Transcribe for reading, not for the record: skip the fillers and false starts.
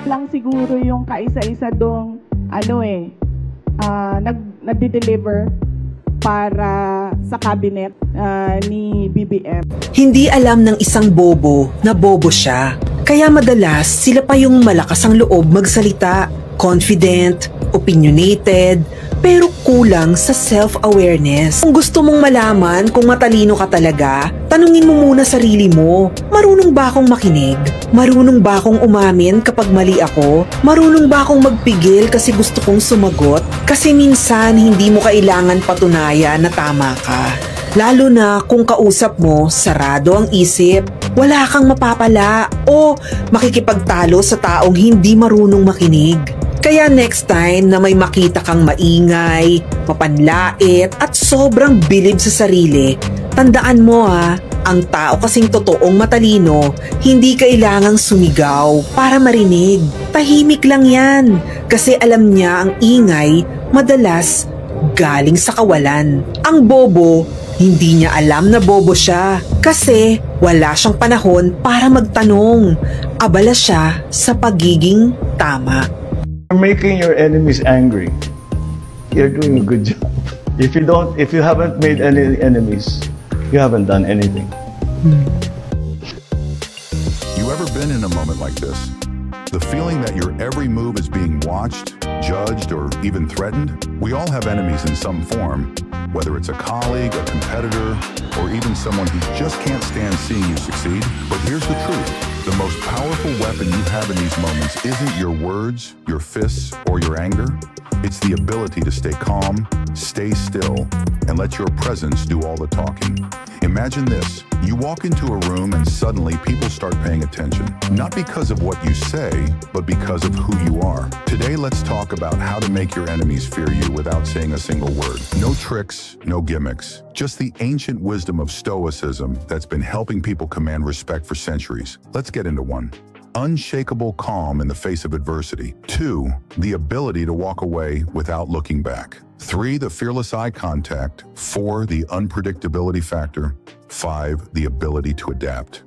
lang siguro yung kaisa-isa dong nagde-deliver para sa cabinet ni BBM. Hindi alam ng isang bobo na bobo siya. Kaya madalas sila pa yung malakas ang loob magsalita, confident, opinionated, pero kulang sa self-awareness. Kung gusto mong malaman kung matalino ka talaga, tanungin mo muna sarili mo. Marunong ba akong makinig? Marunong ba akong umamin kapag mali ako? Marunong ba akong magpigil kasi gusto kong sumagot? Kasi minsan hindi mo kailangan patunayan na tama ka. Lalo na kung kausap mo, sarado ang isip, wala kang mapapala o makikipagtalo sa taong hindi marunong makinig. Kaya next time na may makita kang maingay, mapanlait at sobrang bilib sa sarili, tandaan mo ang tao kasing totoong matalino, hindi kailangang sumigaw para marinig. Tahimik lang yan kasi alam niya ang ingay madalas galing sa kawalan. Ang bobo, hindi niya alam na bobo siya kasi wala siyang panahon para magtanong. Abala siya sa pagiging tama. Making your enemies angry, you're doing a good job. If you haven't made any enemies, you haven't done anything. You ever been in a moment like this? The feeling that your every move is being watched, judged, or even threatened? We all have enemies in some form, whether it's a colleague, a competitor, or even someone who just can't stand seeing you succeed. But here's the truth. The most powerful weapon you have in these moments isn't your words, your fists, or your anger. It's the ability to stay calm, stay still, and let your presence do all the talking. Imagine this. You walk into a room and suddenly people start paying attention. Not because of what you say, but because of who you are. Today, let's talk about how to make your enemies fear you without saying a single word. No tricks, no gimmicks. Just the ancient wisdom of Stoicism that's been helping people command respect for centuries. Let's get into one. Unshakable calm in the face of adversity. 2, the ability to walk away without looking back. 3, the fearless eye contact. 4, the unpredictability factor. 5, the ability to adapt.